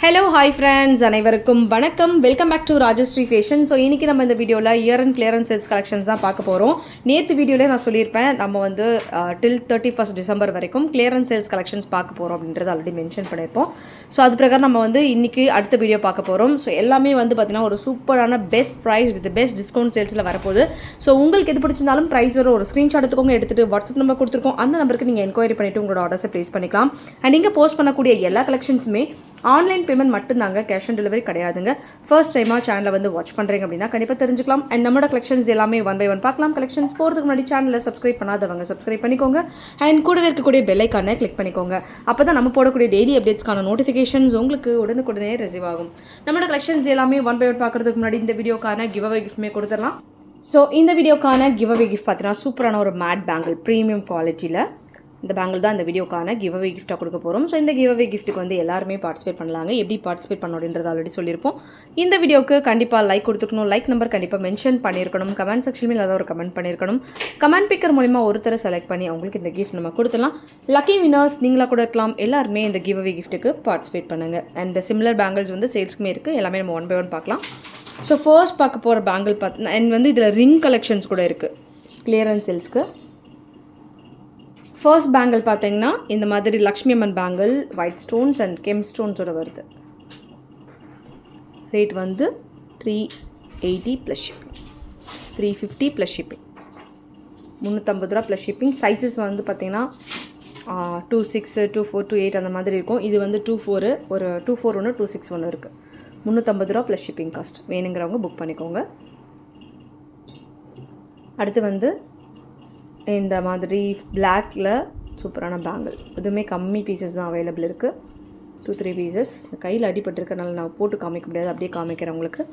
Hello hi friends, அனைவருக்கும் வணக்கம். Welcome back to Rajashree fashion. So இன்றைக்கி நம்ம இந்த வீடியோவில் year end clearance sales collections தான் பார்க்க போகிறோம். நேற்று வீடியோவில் நான் சொல்லியிருப்பேன், நம்ம வந்து டில் 31 டிசம்பர் வரைக்கும் கிளியரன்ஸ் சேல்ஸ் கலெக்ஷன்ஸ் பார்க்க போகிறோம் அப்படின்றது ஆல்ரெடி மென்ஷன் பண்ணியிருப்போம். ஸோ அது பிரகாரம் நம்ம வந்து இன்றைக்கி அடுத்த வீடியோ பார்க்க போகிறோம். ஸோ எல்லாமே வந்து பார்த்திங்கன்னா ஒரு சூப்பரான best price with best discount சேல்ஸில் வரப்போகுது. ஸோ உங்களுக்கு எது பிடிச்சிருந்தாலும் ப்ரைஸோட ஒரு ஸ்க்ரீன்ஷாட் எடுத்துக்கோங்க, எடுத்துகிட்டு வாட்ஸ்அப் நம்பர் கொடுத்துருக்கோம். அந்த நம்பருக்கு நீங்கள் என்கொயரி பண்ணிவிட்டு உங்களோட ஆர்டர்ஸை ப்ளேஸ் பண்ணிக்கலாம். அண்ட் நீங்கள் போஸ்ட் பண்ணக்கூடிய எல்லா கலெக்ஷன்ஸுமே ஆன்லைன் பேமெண்ட் மட்டும்தாங்க, கேஷ் ஆன் டெலிவரி கிடையாதுங்க. ஃபர்ஸ்ட் டைமாக சேனலை வந்து வாட்ச் பண்ணுறீங்க அப்படின்னா கண்டிப்பாக தெரிஞ்சுக்கலாம். அண்ட் நம்மளோட கலெக்ஷன்ஸ் எல்லாமே ஒன் பை ஒன் பார்க்கலாம். கலெக்ஷன்ஸ் போகிறதுக்கு முன்னாடி சேனலை சப்ஸ்கிரைப் பண்ணாதவங்க சப்ஸ்கிரைப் பண்ணிக்கோங்க. அண்ட் கூடவே இருக்கக்கூடிய பெல் ஐக்கானை கிளிக் பண்ணிக்கோங்க. அப்போ தான் நம்ம போடக்கூடிய டெய்லி அப்டேட்ஸ்க்கான நோட்டிஃபிகேஷன்ஸ் உங்களுக்கு உடனுக்குடனே ரிசீவ் ஆகும். நம்மளோட கலெக்ஷன்ஸ் எல்லாமே ஒன் பை ஒன் பார்க்குறதுக்கு முன்னாடி இந்த வீடியோக்கான கிவ் அவே கிஃப்ட்மே கொடுத்துடலாம். ஸோ இந்த வீடியோக்கான கிவ் அவே கிஃப்ட் பார்த்தீங்கன்னா சூப்பரான ஒரு மேட் பேங்கிள் ப்ரீமியம் குவாலிட்டியில் இந்த பேங்கிள் தான் இந்த வீடியோக்கான கிவ் அவே கிஃப்ட்டாக கொடுக்க போகிறோம். ஸோ இந்த கிவ் அவே கிஃப்ட்டுக்கு வந்து எல்லாருமே பார்ட்டிசிபேட் பண்ணலாங்க. எப்படி பார்ட்டிசிபேட் பண்ணணும் அப்படின்றது ஆல்ரெடி சொல்லியிருப்போம். இந்த வீடியோக்கு கண்டிப்பாக லைக் கொடுத்துக்கணும். லைக் நம்பர் கண்டிப்பாக மென்ஷன் பண்ணியிருக்கணும். கமெண்ட் செக்ஷனில் ஏதாவது ஒரு கமெண்ட் பண்ணியிருக்கணும். கமெண்ட் பிக்கர் மூலிமா ஒருத்தரை செலக்ட் பண்ணி அவங்களுக்கு இந்த கிஃப்ட் நம்ம கொடுத்துலாம். லக்கி வினர்ஸ் நீங்களாக கூட இருக்கலாம். எல்லாருமே இந்த கிவ் அவே கிஃப்ட்டுக்கு பார்ட்டிசிபேட் பண்ணுங்கள். அண்ட் சிமிலர் பேங்கிள்ஸ் வந்து சேல்ஸ்க்குமே இருக்குது. எல்லாமே நம்ம ஒன் பை ஒன் பார்க்கலாம். ஸோ ஃபர்ஸ்ட் பார்க்க போகிற பேங்கிள் பார்த்தீங்கன்னா அண்ட் வந்து இதில் ரிங் கலெக்ஷன்ஸ் கூட இருக்குது கிளியரன்ஸ் சேல்ஸ்க்கு. ஃபர்ஸ்ட் பேங்கிள் பார்த்தீங்கன்னா இந்த மாதிரி Lakshmi Amman bangle white stones and kemp ஸ்டோன்ஸோட வருது. ரேட் வந்து 380 ப்ளஸ் ஷிப்பிங், 350 ப்ளஸ் ஷிப்பிங், 350 ரூபா ப்ளஸ் ஷிப்பிங். சைஸஸ் வந்து பார்த்திங்கன்னா 26, 24, 28 அந்த மாதிரி இருக்கும். இது வந்து 24, ஒரு 24 ஒன்று, 26 ஒன்று இருக்குது. 350 ரூபா ப்ளஸ் ஷிப்பிங் காஸ்ட். வேணுங்கிறவங்க புக் பண்ணிக்கோங்க. அடுத்து வந்து இந்த மாதிரி பிளாக்கில் சூப்பரான பேங்கிள். இதுவுமே கம்மி பீசஸ் தான் அவைலபிள் இருக்குது. 2-3 பீசஸ். கையில் அடிபட்டிருக்கனால நான் போட்டு காமிக்க முடியாது, அப்படியே காமிக்கிறேன் உங்களுக்கு.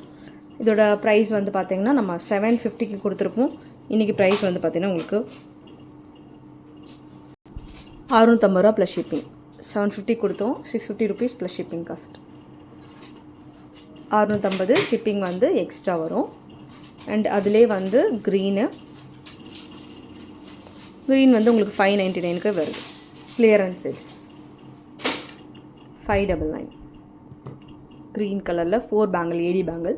இதோட ப்ரைஸ் வந்து பார்த்திங்கன்னா நம்ம 750க்கு கொடுத்துருப்போம். இன்றைக்கி ப்ரைஸ் வந்து பார்த்திங்கன்னா உங்களுக்கு 650 ரூபா ப்ளஸ் ஷிப்பிங். 750 கொடுத்தோம், 650 rupees plus shipping cost. 650 shipping வந்து எக்ஸ்ட்ரா வரும். அண்ட் அதிலே வந்து க்ரீன் வந்து உங்களுக்கு 599க்கு வருது. Clearance sales 599. க்ரீன் கலரில் 4 பேங்கிள், ஏடி பேங்கிள்.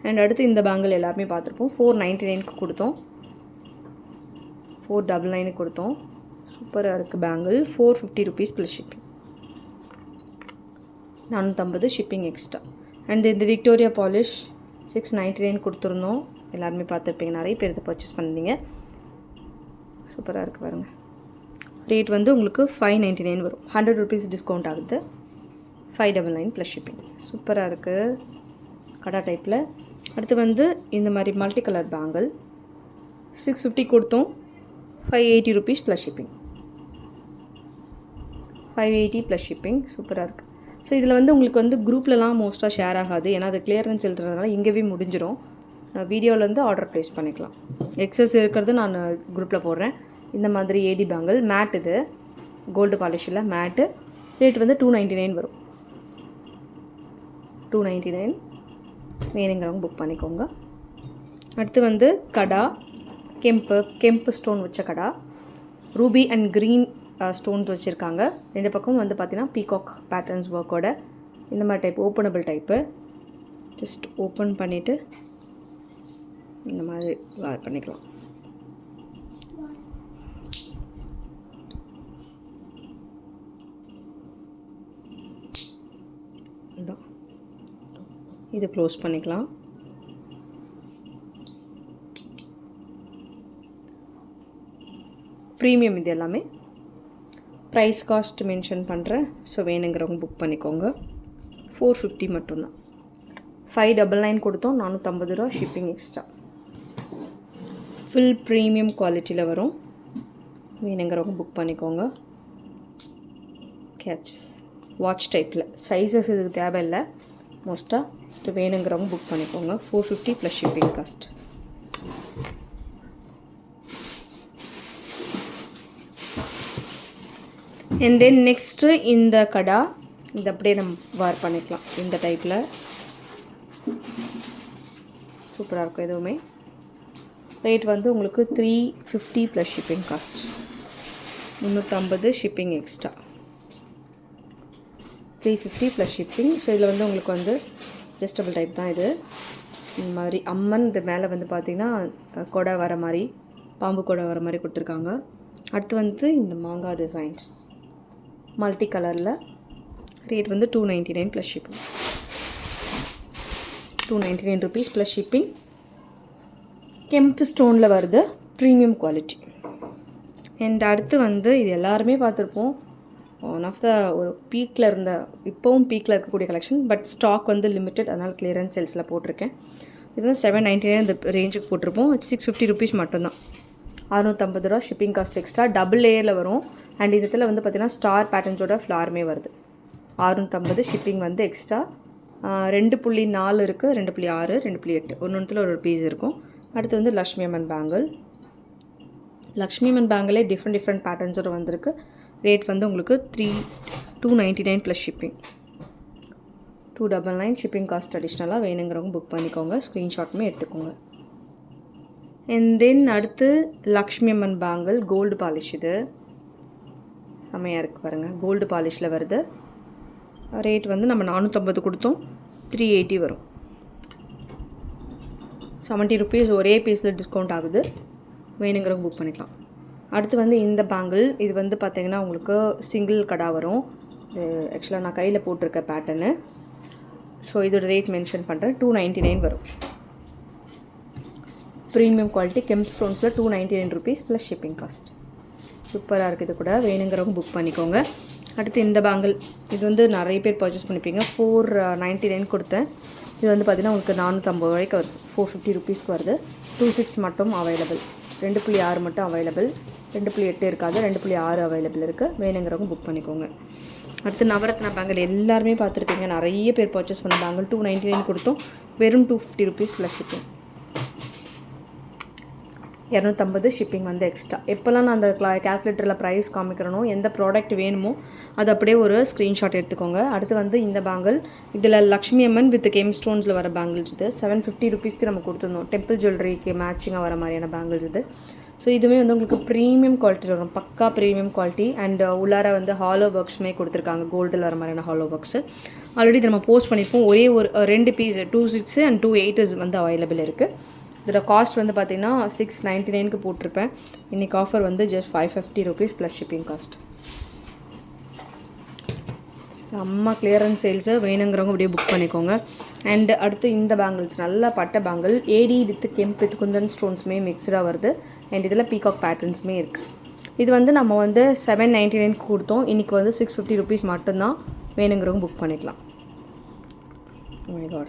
அண்ட் அடுத்து இந்த பேங்கிள் எல்லாருமே பார்த்துருப்போம். 499க்கு கொடுத்தோம், 499க்கு கொடுத்தோம். சூப்பராக இருக்குது bangle. 450 rupees plus shipping, 450 shipping extra. And இந்த விக்டோரியா பாலிஷ் 699 கொடுத்துருந்தோம். எல்லாருமே பார்த்துருப்பீங்க, நிறைய பேர் இதை பர்ச்சேஸ் பண்ணிங்க. சூப்பராக இருக்குது பாருங்கள். ரேட் வந்து உங்களுக்கு 599 வரும். 100 ருபீஸ் டிஸ்கவுண்ட் ஆகுது. 599 ப்ளஸ் ஷிப்பிங். சூப்பராக இருக்குது கடா டைப்பில். அடுத்து வந்து இந்த மாதிரி மல்டி கலர் பேங்கிள் 650 கொடுத்தோம், 580 rupees plus shipping. 580 plus shipping. சூப்பராக இருக்குது. ஸோ இதில் வந்து உங்களுக்கு வந்து குரூப்லலாம் மோஸ்ட்டாக ஷேர் ஆகாது, ஏன்னா அது கிளியரன்ஸ் எழுதுறதுனால இங்கேவே முடிஞ்சிடும். நான் வீடியோவிலேருந்து ஆர்டர் ப்ளேஸ் பண்ணிக்கலாம். எக்ஸஸ் இருக்கிறது நான் குரூப்பில் போடுறேன். இந்த மாதிரி ஏடி பேங்கிள் மேட், இது கோல்டு பாலிஷில் மேட்டு. ரேட் வந்து 299 வரும். 299 வேணுங்கிறவங்க புக் பண்ணிக்கோங்க. அடுத்து வந்து கடா, கெம்பு ஸ்டோன் வச்ச கடா, ரூபி அண்ட் க்ரீன் ஸ்டோன்ஸ் வச்சுருக்காங்க. ரெண்டு பக்கம் வந்து பார்த்திங்கன்னா பீகாக் பேட்டர்ன்ஸ் ஒர்க்கோட இந்த மாதிரி type openable type. Just open பண்ணிவிட்டு இந்த மாதிரி வேர் பண்ணிக்கலாம். இதுதான், இது க்ளோஸ் பண்ணிக்கலாம். ப்ரீமியம் இது எல்லாமே. ப்ரைஸ் காஸ்ட் மென்ஷன் பண்ணுறேன். ஸோ வேணுங்கிறவங்க புக் பண்ணிக்கோங்க. 450 மட்டும்தான். 599 கொடுத்தோம், 450 ரூபா ஷிப்பிங் எக்ஸ்ட்ரா. ஃபுல் ப்ரீமியம் குவாலிட்டியில் வரும். வேணுங்கிறவங்க புக் பண்ணிக்கோங்க. கேட்சஸ் வாட்ச் டைப்பில். சைஸஸ் இதுக்கு தேவையில்லை மோஸ்ட்டாக. ஸோ வேணுங்கிறவங்க புக் பண்ணிக்கோங்க. 450 plus shipping cost. And then next இந்த கடா, இந்த அப்படியே நம்ம வேர் பண்ணிக்கலாம் இந்த டைப்பில். சூப்பராக இருக்கும். எதுவுமே ரேட் வந்து உங்களுக்கு 350 plus shipping cost. 350 shipping extra. 350 plus shipping. So இதில் வந்து உங்களுக்கு வந்து அட்ஜஸ்டபிள் டைப் தான் இது. இந்த மாதிரி அம்மன் இது மேலே வந்து பார்த்திங்கன்னா கொடை வர மாதிரி, பாம்பு கொடை வர மாதிரி கொடுத்துருக்காங்க. அடுத்து வந்து இந்த மாங்காய் டிசைன்ஸ் மல்டி கலரில். ரேட் வந்து 299 plus shipping. 299 rupees plus shipping. Kemp ஸ்டோனில் வருது, ப்ரீமியம் குவாலிட்டி. அண்ட் அடுத்து வந்து இது எல்லாருமே பார்த்துருப்போம், ஒன் ஆஃப் த ஒரு பீக்கில் இருந்த, இப்போவும் பீக்கில் இருக்கக்கூடிய கலெக்ஷன். பட் ஸ்டாக் வந்து லிமிட்டட், அதனால் கிளியரன்ஸ் சேல்ஸில் போட்டிருக்கேன். இது வந்து 799 இந்த ரேஞ்சுக்கு போட்டிருப்போம். 650 ருபீஸ் மட்டும்தான், 650 ரூபா ஷிப்பிங் காஸ்ட் எக்ஸ்ட்ரா. டபுள் லேயரில் வரும். அண்ட் இதில் வந்து பார்த்திங்கன்னா ஸ்டார் பேட்டர்ன்ஸோட ஃப்ளாருமே வருது. 650 ஷிப்பிங் வந்து எக்ஸ்ட்ரா. 2.4 இருக்குது, 2.6, 2.8 ஒன்று ஒரு பீஸ் இருக்கும். அடுத்து வந்து லக்ஷ்மி அம்மன் பேங்கிள். லக்ஷ்மி அம்மன் பேங்கிளே டிஃப்ரெண்ட் பேட்டர்ன்ஸோடு வந்திருக்கு. ரேட் வந்து உங்களுக்கு 299 ப்ளஸ் ஷிப்பிங். 299 ஷிப்பிங் காஸ்ட் அடிஷ்னலாக. வேணுங்கிறவங்க புக் பண்ணிக்கோங்க, ஸ்க்ரீன்ஷாட்டுமே எடுத்துக்கோங்க. அண்ட் தென் அடுத்து Lakshmi Amman bangle gold polish. இது செம்மையாக இருக்குது பாருங்கள், கோல்டு பாலிஷில் வருது. ரேட் வந்து நம்ம 450 கொடுத்தோம், 380 வரும். 70 ருபீஸ் ஒரே பீஸில் டிஸ்கவுண்ட் ஆகுது. வேணுங்கிறவங்க புக் பண்ணிக்கலாம். அடுத்து வந்து இந்த பேங்கிள், இது வந்து பார்த்திங்கன்னா உங்களுக்கு சிங்கிள் கடா வரும். இது ஆக்சுவலாக நான் கையில் போட்டிருக்க பேட்டர்னு. ஸோ இதோட ரேட் மென்ஷன் பண்ணுறேன், 299 வரும். ப்ரீமியம் குவாலிட்டி கெம்ப் ஸ்டோன்ஸில் 299 ருபீஸ் ப்ளஸ் ஷிப்பிங் காஸ்ட். சூப்பராக இருக்குது. இது கூட வேணுங்கிறவங்க புக் பண்ணிக்கோங்க. அடுத்து இந்த பேங்கிள், இது வந்து நிறைய பேர் பர்ச்சேஸ் பண்ணிப்பீங்க. 499 கொடுத்தேன். இது வந்து பார்த்திங்கன்னா உங்களுக்கு 450 ரூபாய்க்கு வருது, 450 ருபீஸ்க்கு வருது. 26 மட்டும் அவைலபிள், 2.6 மட்டும் அவைலபிள், 2.8 இருக்காது, 2.6 அவைலபிள் இருக்குது. வேணுங்கிறவங்க புக் பண்ணிக்கோங்க. அடுத்து நவரத்னா பேங்கிள் எல்லாருமே பார்த்துருப்பீங்க, நிறைய பேர் பர்ச்சேஸ் பண்ண பேங்கிள். 299 கொடுத்தோம், வெறும் 250 ருபீஸ் ப்ளஸ் ஷிப்பிங். 250 ஷிப்பிங் வந்து எக்ஸ்ட்ரா. எப்போல்லாம் நான் அந்த கேல்குலேட்டரில் ப்ரைஸ் காமிக்கிறனோ, எந்த ப்ராடக்ட் வேணுமோ அது அப்படியே ஒரு ஸ்க்ரீன்ஷாட் எடுத்துக்கோங்க. அடுத்து வந்து இந்த பேங்கிள், இதில் லக்ஷ்மி அம்மன் வித் கெம் ஸ்டோன்ஸில் வர பேங்கிள்ஸ். இது 750 ருபீஸ்க்கு நம்ம கொடுத்துருந்தோம். டெம்பிள் ஜுவல்லரிக்கு மேட்சிங்காக வர மாதிரியான பேங்கிள்ஸ் இது. ஸோ இதுவுமே வந்து உங்களுக்கு ப்ரீமியம் குவாலிட்டி வரும், பக்கா ப்ரீமியம் குவாலிட்டி. அண்ட் உள்ளார வந்து ஹாலோ ஒர்க்ஸுமே கொடுத்துருக்காங்க, கோல்டில் வர மாதிரியான ஹாலோ ஒர்க்ஸு. ஆல்ரெடி இதை நம்ம போஸ்ட் பண்ணியிருப்போம். ஒரே ஒரு 2 பீஸ் 26 and 28 வந்து அவைலபிள் இருக்குது. இதோட காஸ்ட் வந்து பார்த்திங்கன்னா 699க்கு போட்டிருப்பேன். இன்றைக்கி ஆஃபர் வந்து just 550 rupees plus shipping cost. செம்ம கிளியரன்ஸ் சேல்ஸு. வேணுங்கிறவங்க அப்படியே புக் பண்ணிக்கோங்க. அண்ட் அடுத்து இந்த பேங்கிள்ஸ், நல்ல பட்டை bangle, AD with kemp with kundan ஸ்டோன்ஸுமே மிக்ஸ்டாக வருது. அண்ட் இதில் பீகாக் பேட்டர்ன்ஸுமே இருக்குது. இது வந்து நம்ம வந்து 799 கொடுத்தோம், இன்றைக்கி வந்து 650 ருபீஸ் மட்டும்தான். வேணுங்கிறவங்க புக் பண்ணிக்கலாம். Oh my god,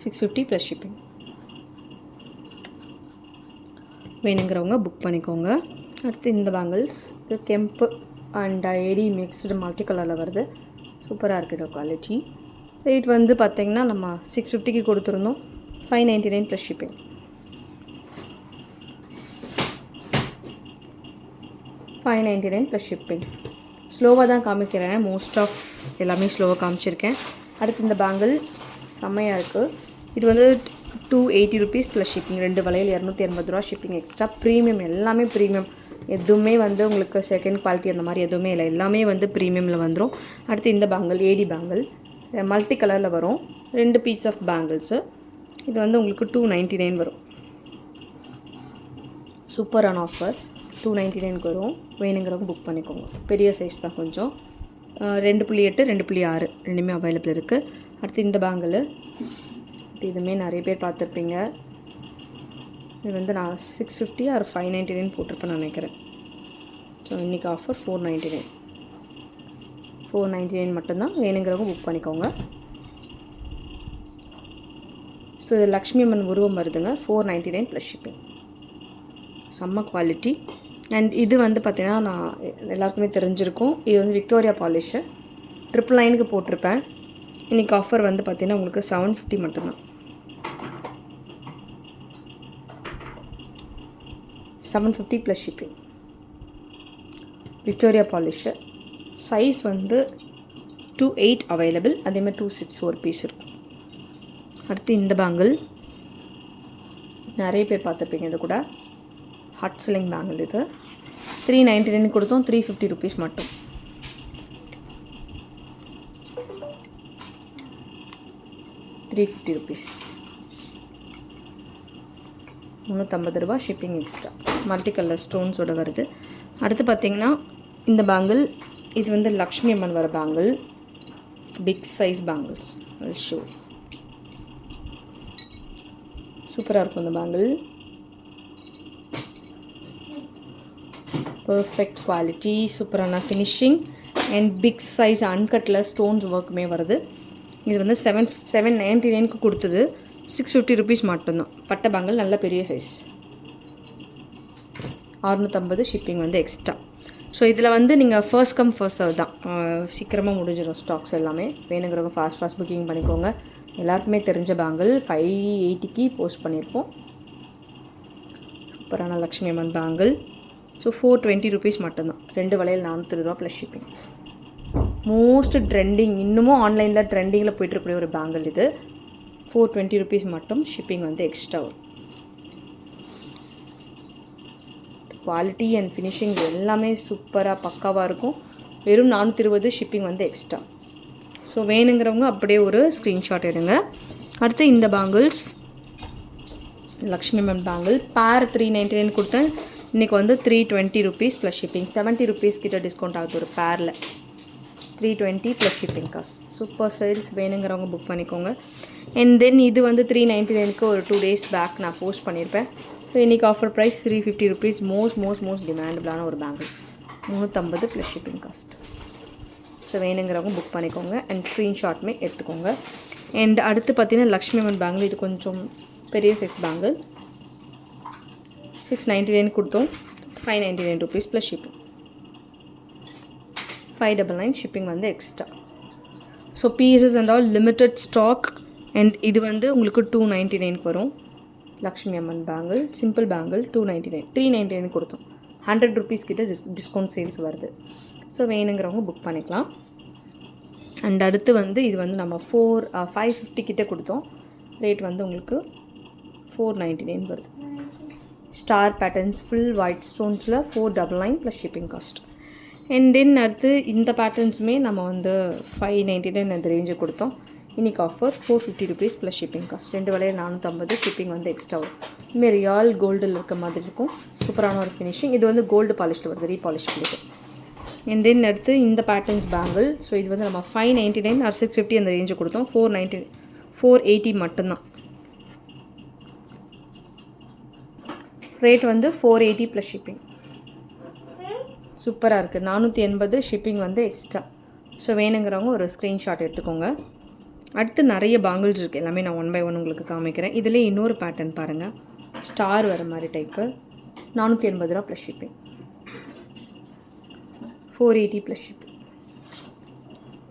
650 plus shipping. வேணுங்கிறவங்க புக் பண்ணிக்கோங்க. அடுத்து இந்த பேங்கிள்ஸ், இது கெம்பு அண்ட் ஏடி மிக்ஸ்டு மல்டி கலரில் வருது. சூப்பராக இருக்குது குவாலிட்டி. ரேட் வந்து பார்த்திங்கன்னா நம்ம 650க்கு கொடுத்துருந்தோம், 599 ப்ளஸ் ஷிப்பிங். 599 plus shipping. ஸ்லோவாக தான் காமிக்கிறேன், மோஸ்ட் ஆஃப் எல்லாமே ஸ்லோவாக காமிச்சிருக்கேன். அடுத்து இந்த பேங்கிள் செம்மையாக இருக்குது. இது வந்து 280 ருபீஸ் ப்ளஸ் ஷிப்பிங். 2 வளையல் 280 ரூபா ஷிப்பிங் எக்ஸ்ட்ரா. ப்ரீமியம், எல்லாமே ப்ரீமியம். எதுவுமே வந்து உங்களுக்கு செகண்ட் குவாலிட்டி அந்த மாதிரி எதுவுமே இல்லை, எல்லாமே வந்து ப்ரீமியமில் வந்துடும். அடுத்து இந்த பேங்கிள் ஏடி பேங்கிள் மல்டி கலரில் வரும், 2 பீஸ் ஆஃப் பேங்கிள்ஸு. இது வந்து உங்களுக்கு 299 வரும். சூப்பரான ஆஃபர், 299க்கு வரும். வேணுங்கிறவங்க புக் பண்ணிக்கோங்க. பெரிய சைஸ் தான் கொஞ்சம். 2.8 2.6 ரெண்டுமே அவைலபிள் இருக்குது. அடுத்து இந்த பேங்கிள், இதுவுமே நிறைய பேர் பார்த்துருப்பீங்க. இது வந்து நான் 650 or 599 போட்டிருப்பேன்னு நினைக்கிறேன். ஸோ இன்றைக்கி ஆஃபர் 499 மட்டும்தான். வேணுங்கிறவங்க புக் பண்ணிக்கோங்க. ஸோ இது லக்ஷ்மி அம்மன் உருவம் வருதுங்க, 499 ப்ளஸ் ஷிப்பிங். செம்ம குவாலிட்டி. அண்ட் இது வந்து பார்த்திங்கன்னா நான் எல்லாருக்குமே தெரிஞ்சிருக்கும், இது வந்து விக்டோரியா பாலிஷு 999க்கு போட்டிருப்பேன். இன்றைக்கி ஆஃபர் வந்து பார்த்திங்கன்னா உங்களுக்கு 750 மட்டும்தான். 750 plus shipping. Victoria polish size வந்து 28 அவைலபிள், அதேமாதிரி 26 ஒரு பீஸ் இருக்கும். அடுத்து இந்த பேங்கிள் நிறைய பேர் பார்த்துருப்பீங்க. இது கூட ஹாட் செல்லிங் பேங்கிள். இது 399 கொடுத்தோம், 350 ருபீஸ் மட்டும். 350 rupees. 350 ரூபா ஷிப்பிங் எக்ஸ்ட்ரா. மல்டி கலர் ஸ்டோன்ஸோட வருது. அடுத்து பார்த்திங்கன்னா இந்த பேங்கிள், இது வந்து லக்ஷ்மி அம்மன் வர bangle, big size bangles. I show. சூப்பராக இருக்கும் இந்த பேங்கிள். பர்ஃபெக்ட் குவாலிட்டி, சூப்பரான ஃபினிஷிங் அண்ட் பிக் சைஸ் அன்கட்டில் ஸ்டோன்ஸ் ஒர்க்குமே வருது. இது வந்து 799க்கு கொடுத்தது. 650 rupees மட்டும்தான். பட்டை பேங்கிள் நல்ல பெரிய சைஸ். 650 ஷிப்பிங் வந்து எக்ஸ்ட்ரா. ஸோ இதில் வந்து நீங்கள் ஃபர்ஸ்ட் கம் ஃபர்ஸ்ட் சர்வ் தான். சீக்கிரமாக முடிஞ்சிடும் ஸ்டாக்ஸ் எல்லாமே. வேணுங்கிறவங்க ஃபாஸ்ட் புக்கிங் பண்ணிக்கோங்க. எல்லாருக்குமே தெரிஞ்ச பேங்கிள் 580க்கு போஸ்ட் பண்ணியிருப்போம். சூப்பரான Lakshmi Amman bangle. So 420 rupees மட்டும்தான். 2 வளையல் 400 ரூபா ப்ளஸ் ஷிப்பிங். மோஸ்ட் ட்ரெண்டிங், இன்னமும் ஆன்லைனில் ட்ரெண்டிங்கில் போய்ட்டுருக்கூடிய ஒரு பேங்கிள் இது. 420 rupees மட்டும். ஷிப்பிங் வந்து எக்ஸ்ட்ரா வரும். குவாலிட்டி அண்ட் ஃபினிஷிங் எல்லாமே சூப்பராக பக்காவாக இருக்கும். வெறும் 420 ஷிப்பிங் வந்து எக்ஸ்ட்ரா. ஸோ வேணுங்கிறவங்க அப்படியே ஒரு ஸ்க்ரீன்ஷாட் எடுங்க. அடுத்து இந்த பேங்கிள்ஸ் லக்ஷ்மி அம்மன் பேங்கிள் பேர் 399 கொடுத்தேன். இன்றைக்கி வந்து 320 rupees ப்ளஸ் ஷிப்பிங். 70 rupees கிட்ட டிஸ்கவுண்ட் ஆகுது ஒரு பேரில். 320 plus shipping cost. Super sales. வேணுங்கிறவங்க புக் பண்ணிக்கோங்க. அண்ட் தென் இது வந்து 399க்கு ஒரு 2 days பேக் நான் போஸ்ட் பண்ணியிருப்பேன். ஸோ இன்றைக்கி ஆஃபர் ப்ரைஸ் 350 rupees. மோஸ்ட் டிமாண்டபிளான ஒரு bangle. 350 plus shipping cost. So வேணுங்கிறவங்க புக் பண்ணிக்கோங்க அண்ட் ஸ்க்ரீன்ஷாட்டுமே எடுத்துக்கோங்க. அண்ட் அடுத்து பார்த்தீங்கன்னா லக்ஷ்மி அம்மன் பேங்கிள். இது கொஞ்சம் பெரிய சைஸ் பேங்கிள். 699 கொடுத்தோம். 599 rupees ப்ளஸ் ஷிப்பிங். 599 ஷிப்பிங் வந்து extra. So pieces and all limited stock. And இது வந்து உங்களுக்கு 299 வரும். Lakshmi Amman bangle simple bangle 299. 399 கொடுத்தோம். 100 rupees கிட்ட டிஸ்கவுண்ட் சேல்ஸ் வருது. ஸோ வேணுங்கிறவங்க புக் பண்ணிக்கலாம். அண்ட் அடுத்து வந்து இது வந்து நம்ம 550 கிட்ட கொடுத்தோம். ரேட் வந்து உங்களுக்கு 499 வருது. ஸ்டார் பேட்டர்ன்ஸ் ஃபுல் ஒயிட் ஸ்டோன்ஸில் 499 plus shipping cost. And then அடுத்து இந்த பேட்டர்ன்ஸுமே நம்ம வந்து 599 அந்த ரேஞ்சு கொடுத்தோம். இன்றைக்கி offer 450 rupees plus shipping cost. 2 வளையல் 450. ஷிப்பிங் வந்து எக்ஸ்ட்ரா வரும். இதுமாதிரி ரியால் கோல்டில் இருக்க மாதிரி இருக்கும். சூப்பரான ஒரு ஃபினிஷிங். இது வந்து கோல்டு பாலிஷ்டு வருது, ரீபாலிஷ் கொடுத்து. அண்ட் தென் அடுத்து இந்த பேட்டர்ன்ஸ் பேங்கிள். ஸோ இது வந்து நம்ம 599 ஆர் 650 அந்த ரேஞ்சு கொடுத்தோம். 480 மட்டும்தான். ரேட் வந்து 480 ப்ளஸ் ஷிப்பிங். சூப்பராக இருக்குது. 480 ஷிப்பிங் வந்து எக்ஸ்ட்ரா. ஸோ வேணுங்கிறவங்க ஒரு ஸ்க்ரீன்ஷாட் எடுத்துக்கோங்க. அடுத்து நிறைய பேங்கிள்ஸ் இருக்குது. எல்லாமே நான் 1 by 1 உங்களுக்கு காமிக்கிறேன். இதில் இன்னொரு பேட்டர்ன் பாருங்கள். ஸ்டார் வர மாதிரி டைப்பு. 480 ரூபா plus shipping. 480 plus shipping.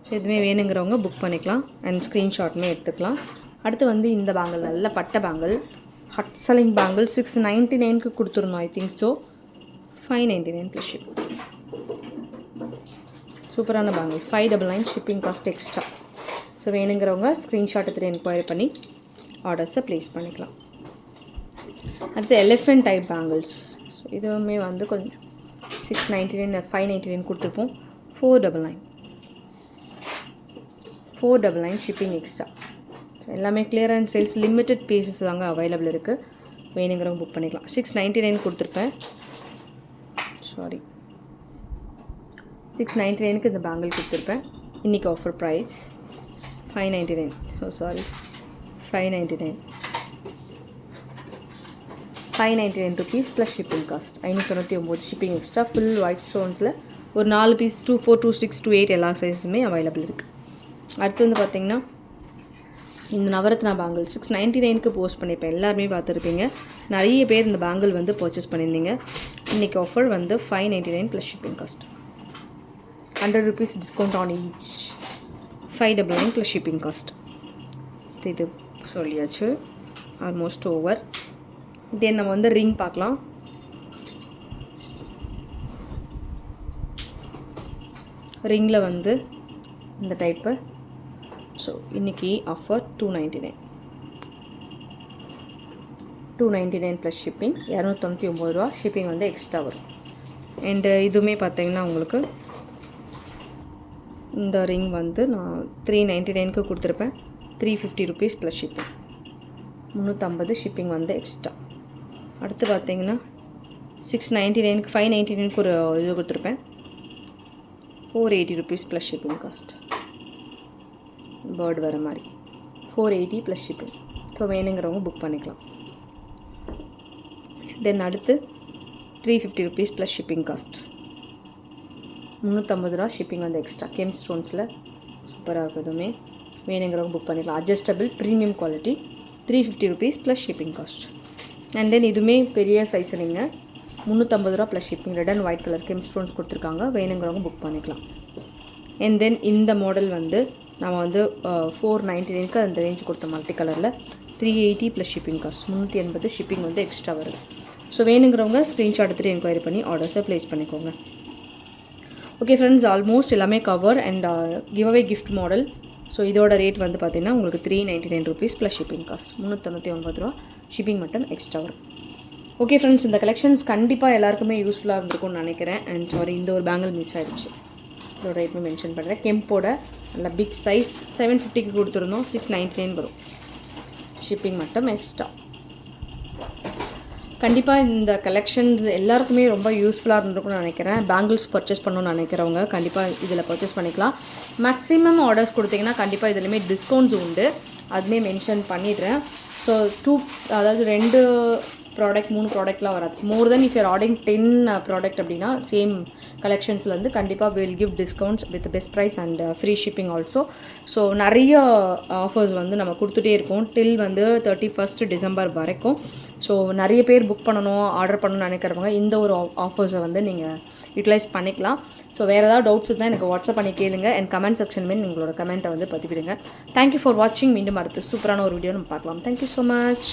So இதுவுமே வேணுங்கிறவங்க புக் பண்ணிக்கலாம் அண்ட் ஸ்க்ரீன்ஷாட்டுமே எடுத்துக்கலாம். அடுத்து வந்து இந்த பேங்கிள் நல்ல பட்டை பேங்கிள், ஹட் செல்லிங் பேங்கிள். 699க்கு கொடுத்துருந்தோம் I think. So 599 plus shipping. சூப்பரான bangle. 599 shipping cost extra. So வேணுங்கிறவங்க ஸ்க்ரீன்ஷாட் எடுத்துகிட்டு என்கொயரி பண்ணி ஆர்டர்ஸை ப்ளேஸ் பண்ணிக்கலாம். அடுத்து எலிஃபெண்ட் டைப் பேங்கிள்ஸ். ஸோ இதுவுமே வந்து கொஞ்சம் 699 599 கொடுத்துருப்போம். 499 ஷிப்பிங் எக்ஸ்ட்ரா. ஸோ எல்லாமே கிளியரன்ஸ் சேல்ஸ், லிமிட்டட் பீசஸ் தாங்க அவைலபிள் இருக்குது. வேணுங்கிறவங்க புக் பண்ணிக்கலாம். 699 கொடுத்துருப்பேன். 699க்கு இந்த பேங்கிள் கொடுத்துருப்பேன். இன்றைக்கி offer price 599. 599 rupees plus shipping cost. 599 shipping extra. Full white ஸ்டோன்ஸில் ஒரு 4 பீஸ் 2, 4, 2, 6, 2, 8 எல்லா சைஸுமே அவைலபிள் இருக்குது. அடுத்து வந்து பார்த்திங்கன்னா இந்த நவரத்னா பேங்கிள் 699க்கு போஸ்ட் பண்ணியிருப்பேன். எல்லாருமே பார்த்துருப்பீங்க. நிறைய பேர் இந்த பேங்கிள் வந்து பர்ச்சேஸ் பண்ணியிருந்தீங்க. இன்றைக்கி ஆஃபர் வந்து 599 plus shipping cost. 100 rupees discount on each. 599 plus shipping cost. இது சொல்லியாச்சு. Almost over. தென் நம்ம வந்து ரிங் பார்க்கலாம். ரிங்கில் வந்து இந்த டைப்பு. ஸோ இன்றைக்கி ஆஃபர் 299 ப்ளஸ் ஷிப்பிங். 299 ரூபா ஷிப்பிங் வந்து எக்ஸ்ட்ரா வரும். அண்டு இதுவுமே பார்த்திங்கன்னா உங்களுக்கு இந்த ரிங் வந்து நான் 399க்கு கொடுத்துருப்பேன். 350 ருபீஸ் ப்ளஸ் ஷிப்பிங், 350 ஷிப்பிங் வந்து எக்ஸ்ட்ரா. அடுத்து பார்த்தீங்கன்னா 699க்கு 599க்கு ஒரு இது கொடுத்துருப்பேன். 480 rupees plus shipping cost. Bird வர மாதிரி 480 ப்ளஸ் ஷிப்பிங். ஸோ வேணுங்கிறவங்க புக் பண்ணிக்கலாம். தென் அடுத்து 350 ருபீஸ் ப்ளஸ் ஷிப்பிங் காஸ்ட். 350 ரூபா ஷிப்பிங் வந்து எக்ஸ்ட்ரா. கெம் ஸ்டோன்ஸில் சூப்பராக இருக்குதுமே, வேணுங்கிறவங்க புக் பண்ணிக்கலாம். Adjustable premium quality, 350 rupees plus shipping cost. And தென் இதுவுமே பெரிய சைஸ் நீங்கள் 350 ரூபா plus shipping. Red and white colour gem stones கொடுத்துருக்காங்க, வேணுங்கிறவங்க புக் பண்ணிக்கலாம். அண்ட் தென் இந்த மாடல் வந்து நம்ம வந்து 499க்கு அந்த ரேஞ்ச் கொடுத்த மல்டி கலரில் 380 ப்ளஸ் ஷிப்பிங் காஸ்ட். 380 ஷிப்பிங் வந்து எக்ஸ்ட்ரா வருது. ஸோ வேணுங்கிறவங்க ஸ்க்ரீன்ஷாட் எடுத்துகிட்டு என்கொயரி பண்ணி ஆர்டர்ஸை ப்ளேஸ் பண்ணிக்கோங்க. ஓகே ஃப்ரெண்ட்ஸ், ஆல்மோஸ்ட் எல்லாமே cover and give away gift model. So இதோட ரேட் வந்து பார்த்திங்கன்னா உங்களுக்கு 399 ருபீஸ் ப்ளஸ் ஷிப்பிங் காஸ்ட். 399 ரூபா ஷிப்பிங் மட்டும் எக்ஸ்ட்ரா வரும். ஓகே ஃப்ரெண்ட்ஸ், இந்த கலெக்ஷன்ஸ் கண்டிப்பாக எல்லாருக்குமே யூஸ்ஃபுல்லாக இருந்திருக்கும்னு நினைக்கிறேன். அண்ட் சாரி, இந்த ஒரு பேங்கிள் மிஸ் ஆகிடுச்சு. இதோட ரேட்மே மென்ஷன் பண்ணுறேன். கெம்போட நல்ல பிக் சைஸ் 750க்கு கொடுத்துருந்தோம். 699 வரும், ஷிப்பிங் மட்டும் எக்ஸ்ட்ரா. கண்டிப்பாக இந்த கலெக்ஷன்ஸ் எல்லாருக்குமே ரொம்ப யூஸ்ஃபுல்லாக இருந்திருக்கும்னு நினைக்கிறேன். பேங்கிள்ஸ் பர்ச்சேஸ் பண்ணணும்னு நினைக்கிறவங்க கண்டிப்பாக இதில் பர்ச்சேஸ் பண்ணிக்கலாம். மேக்ஸிமம் ஆர்டர்ஸ் கொடுத்தீங்கன்னா கண்டிப்பாக இதுலேயுமே டிஸ்கவுண்ட்ஸ் உண்டு, அதுமே மென்ஷன் பண்ணிடுறேன். ஸோ அதாவது 2 ப்ராடக்ட் 3 ப்ராடக்ட்லாம் வராது. More then if your ordering 10 product அப்படின்னா சேம் கலெக்ஷன்ஸ்லேருந்து கண்டிப்பாக will give discounts with best price and free shipping also. So நிறைய ஆஃபர்ஸ் வந்து நம்ம கொடுத்துட்டே இருக்கோம் டில் வந்து 31 டிசம்பர் வரைக்கும். ஸோ நிறைய பேர் புக் பண்ணணும், ஆர்டர் பண்ணணும்னு நினைக்கிறவங்க இந்த ஒரு ஆஃபர்ஸை வந்து நீங்கள் யூட்டிலைஸ் பண்ணிக்கலாம். ஸோ வேறு ஏதாவது டவுட்ஸ் இருந்தால் எனக்கு வாட்ஸ்அப் பண்ணி கேளுங்க. என் கமெண்ட் செக்ஷன்மே உங்களோட கமெண்ட்டை வந்து பதிவிடுங்க. தேங்க்யூ ஃபார் வாட்சிங். மீண்டும் அடுத்து சூப்பரான ஒரு வீடியோ நம்ம பார்க்கலாம். Thank you so much.